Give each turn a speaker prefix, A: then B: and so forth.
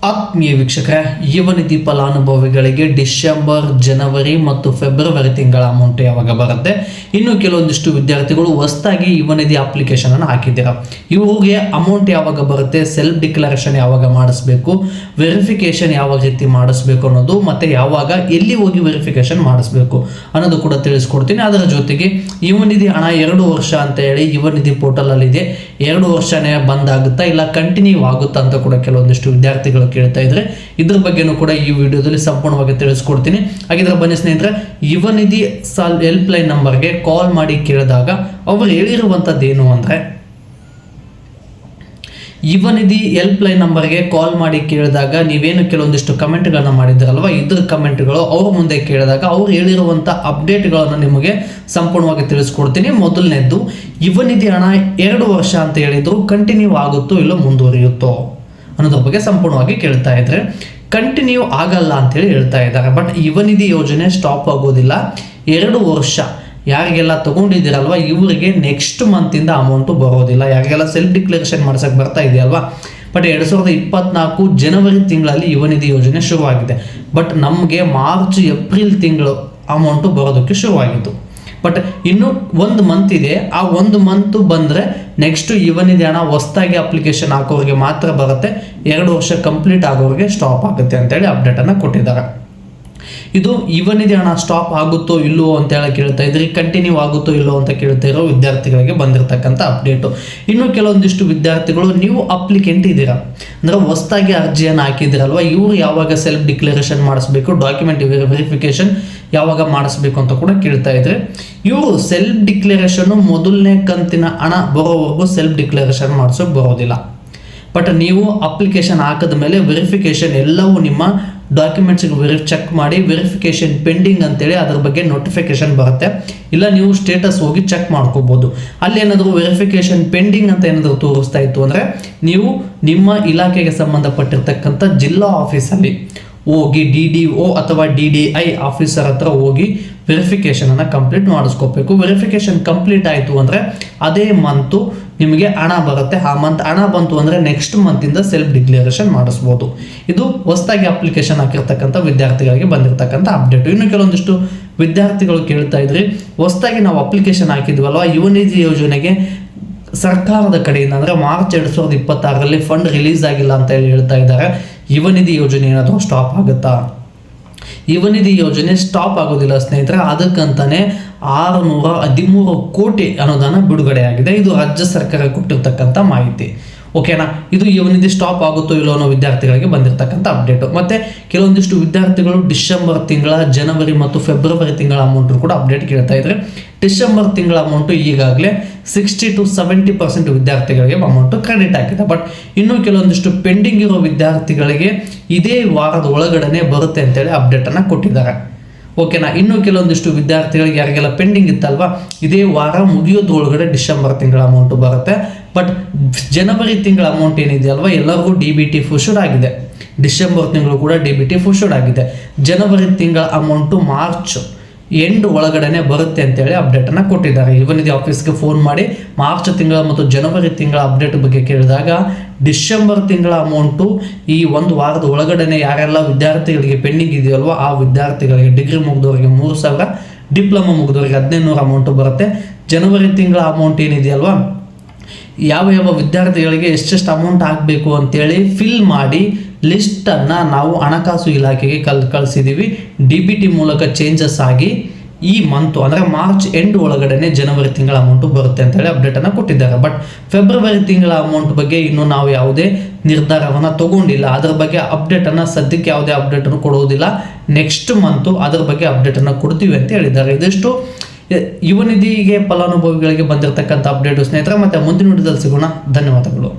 A: ಆತ್ಮೀಯ ವೀಕ್ಷಕರೇ, ಯುವ ನಿಧಿ ಫಲಾನುಭವಿಗಳಿಗೆ ಡಿಸೆಂಬರ್, ಜನವರಿ ಮತ್ತು ಫೆಬ್ರವರಿ ತಿಂಗಳ ಅಮೌಂಟ್ ಯಾವಾಗ ಬರುತ್ತೆ? ಇನ್ನು ಕೆಲವೊಂದಿಷ್ಟು ವಿದ್ಯಾರ್ಥಿಗಳು ಹೊಸದಾಗಿ ಯುವ ನಿಧಿ ಅಪ್ಲಿಕೇಶನ್ ಅನ್ನು ಹಾಕಿದ್ದೀರಾ. ಇವರಿಗೆ ಅಮೌಂಟ್ ಯಾವಾಗ ಬರುತ್ತೆ, ಸೆಲ್ಫ್ ಡಿಕ್ಲರೇಷನ್ ಯಾವಾಗ ಮಾಡಿಸ್ಬೇಕು, ವೆರಿಫಿಕೇಶನ್ ಯಾವ ರೀತಿ ಮಾಡಿಸ್ಬೇಕು ಅನ್ನೋದು, ಮತ್ತೆ ಯಾವಾಗ ಎಲ್ಲಿ ಹೋಗಿ ವೆರಿಫಿಕೇಶನ್ ಮಾಡಿಸ್ಬೇಕು ಅನ್ನೋದು ಕೂಡ ತಿಳಿಸ್ಕೊಡ್ತೀನಿ. ಅದರ ಜೊತೆಗೆ ಯುವ ನಿಧಿ ಹಣ 2 ವರ್ಷ ಅಂತ ಹೇಳಿ ಯುವ ನಿಧಿ ಪೋರ್ಟಲ್ ಅಲ್ಲಿ ಇದೆ. 2 ವರ್ಷನೇ ಬಂದಾಗುತ್ತಾ ಇಲ್ಲ ಕಂಟಿನ್ಯೂ ಆಗುತ್ತಾ ಅಂತ ಕೂಡ ಕೆಲವೊಂದಿಷ್ಟು ವಿದ್ಯಾರ್ಥಿಗಳು ಕೇಳ್ತಾ ಇದ್ರೆ, ಇದ್ರ ಬಗ್ಗೆನೂ ಕೂಡ ಈ ವಿಡಿಯೋದಲ್ಲಿ ಸಂಪೂರ್ಣವಾಗಿ ತಿಳಿಸ್ಕೊಡ್ತೀನಿ. ಹಾಗಿದ್ರೆ ಬನ್ನಿ ಸ್ನೇಹಿತರೆ, ಯುವ ನಿಧಿ ಹೆಲ್ಪ್ ಲೈನ್ ನಂಬರ್ಗೆ ಕಾಲ್ ಮಾಡಿ ಕೇಳಿದಾಗ ಅವರು ಹೇಳಿರುವಂಥದ್ದು ಏನು ಅಂದರೆ, ಯುವ ನಿಧಿ ಹೆಲ್ಪ್ ಲೈನ್ ನಂಬರ್ಗೆ ಕಾಲ್ ಮಾಡಿ ಕೇಳಿದಾಗ ನೀವೇನು ಕೆಲವೊಂದಿಷ್ಟು ಕಮೆಂಟ್ಗಳನ್ನ ಮಾಡಿದ್ರಲ್ವ, ಇದ್ರ ಕಮೆಂಟ್ಗಳು ಅವ್ರ ಮುಂದೆ ಕೇಳಿದಾಗ ಅವ್ರು ಹೇಳಿರುವಂಥ ಅಪ್ಡೇಟ್ಗಳನ್ನು ನಿಮಗೆ ಸಂಪೂರ್ಣವಾಗಿ ತಿಳಿಸ್ಕೊಡ್ತೀನಿ. ಮೊದಲನೇದ್ದು, ಯುವ ನಿಧಿ ಹಣ 2 ವರ್ಷ ಅಂತ ಹೇಳಿದ್ರು, ಕಂಟಿನ್ಯೂ ಆಗುತ್ತೋ ಇಲ್ಲೋ ಮುಂದುವರಿಯುತ್ತೋ ಅನ್ನೋದ್ರ ಬಗ್ಗೆ ಸಂಪೂರ್ಣವಾಗಿ ಕೇಳ್ತಾ ಇದ್ರೆ, ಕಂಟಿನ್ಯೂ ಆಗಲ್ಲ ಅಂತೇಳಿ ಹೇಳ್ತಾ ಇದ್ದಾರೆ. ಬಟ್ ಯುವ ನಿಧಿ ಯೋಜನೆ ಸ್ಟಾಪ್ ಆಗೋದಿಲ್ಲ. 2 ವರ್ಷ ಯಾರಿಗೆಲ್ಲ ತಗೊಂಡಿದ್ದೀರಲ್ವ ಇವರಿಗೆ ನೆಕ್ಸ್ಟ್ ಮಂತಿಂದ ಅಮೌಂಟು ಬರೋದಿಲ್ಲ. ಯಾರಿಗೆಲ್ಲ ಸೆಲ್ಫ್ ಡಿಕ್ಲರೇಷನ್ ಮಾಡ್ಸಕ್ಕೆ ಬರ್ತಾ ಇದೆಯಲ್ವಾ, ಬಟ್ 2024 ಜನವರಿ ತಿಂಗಳಲ್ಲಿ ಯುವ ನಿಧಿ ಯೋಜನೆ ಶುರುವಾಗಿದೆ. ಬಟ್ ನಮಗೆ ಮಾರ್ಚ್, ಏಪ್ರಿಲ್ ತಿಂಗಳು ಅಮೌಂಟು ಬರೋದಕ್ಕೆ ಶುರುವಾಗಿತ್ತು. ಬಟ್ ಇನ್ನು 1 ಮಂತ್ ಇದೆ. ಆ 1 ಮಂತ್ ಬಂದರೆ ನೆಕ್ಸ್ಟ್ ಯುವ ನಿಧಿ ಹಣ ಹೊಸದಾಗಿ ಅಪ್ಲಿಕೇಶನ್ ಹಾಕೋರಿಗೆ ಮಾತ್ರ ಬರುತ್ತೆ. 2 ವರ್ಷ ಕಂಪ್ಲೀಟ್ ಆಗೋರಿಗೆ ಸ್ಟಾಪ್ ಆಗುತ್ತೆ ಅಂತೇಳಿ ಅಪ್ಡೇಟನ್ನು ಕೊಟ್ಟಿದ್ದಾರೆ. ಇದು ಯುವ ನಿಧಿ ಹಣ ಸ್ಟಾಪ್ ಆಗುತ್ತೋ ಇಲ್ಲೋ ಅಂತ ಹೇಳಿ ಕೇಳ್ತಾ ಇದ್ರಿ, ಕಂಟಿನ್ಯೂ ಆಗುತ್ತೋ ಇಲ್ಲೋ ಅಂತ ಕೇಳ್ತಾ ಇರೋ ವಿದ್ಯಾರ್ಥಿಗಳಿಗೆ ಬಂದಿರತಕ್ಕಂಥ ಅಪ್ಡೇಟು. ಇನ್ನು ಕೆಲವೊಂದಿಷ್ಟು ವಿದ್ಯಾರ್ಥಿಗಳು ನೀವು ಅಪ್ಲಿಕೆಂಟ್ ಇದ್ದೀರಾ ಅಂದರೆ ಹೊಸದಾಗಿ ಅರ್ಜಿಯನ್ನು ಹಾಕಿದ್ದೀರಲ್ವ, ಇವರು ಯಾವಾಗ ಸೆಲ್ಫ್ ಡಿಕ್ಲರೇಷನ್ ಮಾಡಿಸ್ಬೇಕು, ಡಾಕ್ಯುಮೆಂಟ್ ವೆರಿಫಿಕೇಶನ್ ಯಾವಾಗ ಮಾಡಿಸ್ಬೇಕು ಅಂತ ಕೂಡ ಕೇಳ್ತಾ ಇದ್ರೆ, ಇವರು ಸೆಲ್ಫ್ ಡಿಕ್ಲರೇಷನ್ ಮೊದಲನೇ ಕಂತಿನ ಹಣ ಬರೋವರೆಗೂ ಸೆಲ್ಫ್ ಡಿಕ್ಲರೇಷನ್ ಮಾಡಿಸೋಕೆ ಬರೋದಿಲ್ಲ. ಬಟ್ ನೀವು ಅಪ್ಲಿಕೇಶನ್ ಹಾಕಿದ ಮೇಲೆ ವೆರಿಫಿಕೇಶನ್ ಎಲ್ಲವೂ ನಿಮ್ಮ ಡಾಕ್ಯುಮೆಂಟ್ಸ್ಗೆ ಚೆಕ್ ಮಾಡಿ ವೆರಿಫಿಕೇಶನ್ ಪೆಂಡಿಂಗ್ ಅಂತೇಳಿ ಅದ್ರ ಬಗ್ಗೆ ನೋಟಿಫಿಕೇಶನ್ ಬರುತ್ತೆ. ಇಲ್ಲ ನೀವು ಸ್ಟೇಟಸ್ ಹೋಗಿ ಚೆಕ್ ಮಾಡ್ಕೋಬೋದು. ಅಲ್ಲಿ ಏನಾದರೂ ವೆರಿಫಿಕೇಶನ್ ಪೆಂಡಿಂಗ್ ಅಂತ ಏನಾದರೂ ತೋರಿಸ್ತಾ ಇತ್ತು ಅಂದರೆ, ನೀವು ನಿಮ್ಮ ಇಲಾಖೆಗೆ ಸಂಬಂಧಪಟ್ಟಿರ್ತಕ್ಕಂಥ ಜಿಲ್ಲಾ ಆಫೀಸಲ್ಲಿ ಹೋಗಿ DDO ಅಥವಾ DDI ಆಫೀಸರ್ ಹತ್ರ ಹೋಗಿ ವೆರಿಫಿಕೇಶನನ್ನು ಕಂಪ್ಲೀಟ್ ಮಾಡಿಸ್ಕೋಬೇಕು. ವೆರಿಫಿಕೇಶನ್ ಕಂಪ್ಲೀಟ್ ಆಯಿತು ಅಂದರೆ ಅದೇ ಮಂತು ನಿಮಗೆ ಹಣ ಬರುತ್ತೆ. ಆ ಮಂತ್ ಹಣ ಬಂತು ಅಂದರೆ ನೆಕ್ಸ್ಟ್ ಮಂತಿಂದ ಸೆಲ್ಫ್ ಡಿಕ್ಲರೇಷನ್ ಮಾಡಿಸ್ಬೋದು. ಇದು ಹೊಸದಾಗಿ ಅಪ್ಲಿಕೇಶನ್ ಹಾಕಿರ್ತಕ್ಕಂಥ ವಿದ್ಯಾರ್ಥಿಗಳಿಗೆ ಬಂದಿರತಕ್ಕಂಥ ಅಪ್ಡೇಟು. ಇನ್ನು ಕೆಲವೊಂದಿಷ್ಟು ವಿದ್ಯಾರ್ಥಿಗಳು ಕೇಳ್ತಾ ಇದ್ರಿ, ಹೊಸದಾಗಿ ನಾವು ಅಪ್ಲಿಕೇಶನ್ ಹಾಕಿದ್ವಲ್ವ ಯುವ ನಿಧಿ ಯೋಜನೆಗೆ ಸರ್ಕಾರದ ಕಡೆಯಿಂದ ಅಂದರೆ ಮಾರ್ಚ್ 2026ರಲ್ಲಿ ಫಂಡ್ ರಿಲೀಸ್ ಆಗಿಲ್ಲ ಅಂತ ಹೇಳ್ತಾ ಇದ್ದಾರೆ. ಯುವ ನಿಧಿ ಯೋಜನೆ ಏನಾದರೂ ಸ್ಟಾಪ್ ಆಗುತ್ತಾ? ಯುವ ನಿಧಿ ಯೋಜನೆ ಸ್ಟಾಪ್ ಆಗೋದಿಲ್ಲ ಸ್ನೇಹಿತರೆ. ಅದಕ್ಕಂತಾನೆ 613 ಕೋಟಿ ಅನುದಾನ ಬಿಡುಗಡೆ ಆಗಿದೆ. ಇದು ರಾಜ್ಯ ಸರ್ಕಾರ ಕೊಟ್ಟಿರ್ತಕ್ಕಂಥ ಮಾಹಿತಿ. ಓಕೆನಾ? ಇದು ಯುವ ನಿಧಿ ಸ್ಟಾಪ್ ಆಗುತ್ತೋ ಇಲ್ಲೋ ಅನ್ನೋ ವಿದ್ಯಾರ್ಥಿಗಳಿಗೆ ಬಂದಿರತಕ್ಕಂಥ ಅಪ್ಡೇಟು. ಮತ್ತು ಕೆಲವೊಂದಿಷ್ಟು ವಿದ್ಯಾರ್ಥಿಗಳು ಡಿಸೆಂಬರ್ ತಿಂಗಳ, ಜನವರಿ ಮತ್ತು ಫೆಬ್ರವರಿ ತಿಂಗಳ ಅಮೌಂಟು ಕೂಡ ಅಪ್ಡೇಟ್ ಕೇಳ್ತಾ ಇದ್ದಾರೆ. ಡಿಸೆಂಬರ್ ತಿಂಗಳ ಅಮೌಂಟು ಈಗಾಗಲೇ 60 to 70% ವಿದ್ಯಾರ್ಥಿಗಳಿಗೆ ಅಮೌಂಟು ಕ್ರೆಡಿಟ್ ಆಗಿದೆ. ಬಟ್ ಇನ್ನೂ ಕೆಲವೊಂದಿಷ್ಟು ಪೆಂಡಿಂಗ್ ಇರೋ ವಿದ್ಯಾರ್ಥಿಗಳಿಗೆ ಇದೇ ವಾರದ ಒಳಗಡೆ ಬರುತ್ತೆ ಅಂತೇಳಿ ಅಪ್ಡೇಟನ್ನು ಕೊಟ್ಟಿದ್ದಾರೆ. ಓಕೆನಾ? ಇನ್ನೂ ಕೆಲವೊಂದಿಷ್ಟು ವಿದ್ಯಾರ್ಥಿಗಳಿಗೆ ಯಾರಿಗೆಲ್ಲ ಪೆಂಡಿಂಗ್ ಇತ್ತಲ್ವಾ, ಇದೇ ವಾರ ಮುಗಿಯೋದ್ರೊಳಗಡೆ ಡಿಸೆಂಬರ್ ತಿಂಗಳ ಅಮೌಂಟು ಬರುತ್ತೆ. ಬಟ್ ಜನವರಿ ತಿಂಗಳ ಅಮೌಂಟ್ ಏನಿದೆಯಲ್ವ ಎಲ್ಲರಿಗೂ DBT ಫುಷಡ್ ಆಗಿದೆ. ಡಿಸೆಂಬರ್ ತಿಂಗಳು ಕೂಡ DBT ಫುಷಡ್ ಆಗಿದೆ. ಜನವರಿ ತಿಂಗಳ ಅಮೌಂಟು ಮಾರ್ಚ್ ಎಂಡ್ ಒಳಗಡೆ ಬರುತ್ತೆ ಅಂತೇಳಿ ಅಪ್ಡೇಟನ್ನು ಕೊಟ್ಟಿದ್ದಾರೆ. ಯುವ ನಿಧಿ ಆಫೀಸ್ಗೆ ಫೋನ್ ಮಾಡಿ ಮಾರ್ಚ್ ತಿಂಗಳ ಮತ್ತು ಜನವರಿ ತಿಂಗಳ ಅಪ್ಡೇಟ್ ಬಗ್ಗೆ ಕೇಳಿದಾಗ, ಡಿಸೆಂಬರ್ ತಿಂಗಳ ಅಮೌಂಟು ಈ 1 ವಾರದ ಒಳಗಡೆ ಯಾರೆಲ್ಲ ವಿದ್ಯಾರ್ಥಿಗಳಿಗೆ ಪೆಂಡಿಂಗ್ ಇದೆಯಲ್ವ ಆ ವಿದ್ಯಾರ್ಥಿಗಳಿಗೆ, ಡಿಗ್ರಿ ಮುಗಿದವರಿಗೆ 3,000, ಡಿಪ್ಲೊಮಾ ಮುಗಿದವರಿಗೆ 1,500 ಅಮೌಂಟು ಬರುತ್ತೆ. ಜನವರಿ ತಿಂಗಳ ಅಮೌಂಟ್ ಏನಿದೆಯಲ್ವ ಯಾವ ವಿದ್ಯಾರ್ಥಿಗಳಿಗೆ ಎಷ್ಟೆಷ್ಟು ಅಮೌಂಟ್ ಹಾಕಬೇಕು ಅಂತೇಳಿ ಫಿಲ್ ಮಾಡಿ ಲಿಸ್ಟನ್ನು ನಾವು ಹಣಕಾಸು ಇಲಾಖೆಗೆ ಕಳಿಸಿದ್ದೀವಿ. DBT ಮೂಲಕ ಚೇಂಜಸ್ ಆಗಿ ಈ ಮಂತು ಅಂದರೆ ಮಾರ್ಚ್ ಎಂಡ್ ಒಳಗಡೆ ಜನವರಿ ತಿಂಗಳ ಅಮೌಂಟು ಬರುತ್ತೆ ಅಂತೇಳಿ ಅಪ್ಡೇಟನ್ನು ಕೊಟ್ಟಿದ್ದಾರೆ. ಬಟ್ ಫೆಬ್ರವರಿ ತಿಂಗಳ ಅಮೌಂಟ್ ಬಗ್ಗೆ ಇನ್ನೂ ನಾವು ಯಾವುದೇ ನಿರ್ಧಾರವನ್ನು ತಗೊಂಡಿಲ್ಲ. ಅದರ ಬಗ್ಗೆ ಅಪ್ಡೇಟನ್ನು ಸದ್ಯಕ್ಕೆ ಯಾವುದೇ ಅಪ್ಡೇಟನ್ನು ಕೊಡುವುದಿಲ್ಲ. ನೆಕ್ಸ್ಟ್ ಮಂತು ಅದರ ಬಗ್ಗೆ ಅಪ್ಡೇಟನ್ನು ಕೊಡ್ತೀವಿ ಅಂತ ಹೇಳಿದ್ದಾರೆ. ಇದಿಷ್ಟು ಯುವ ನಿಧಿಗೆ ಫಲಾನುಭವಿಗಳಿಗೆ ಬಂದಿರತಕ್ಕಂಥ ಅಪ್ಡೇಟು ಸ್ನೇಹಿತರೆ. ಮತ್ತು ಮುಂದಿನ ವಿಡಿಯೋದಲ್ಲಿ ಸಿಗೋಣ. ಧನ್ಯವಾದಗಳು.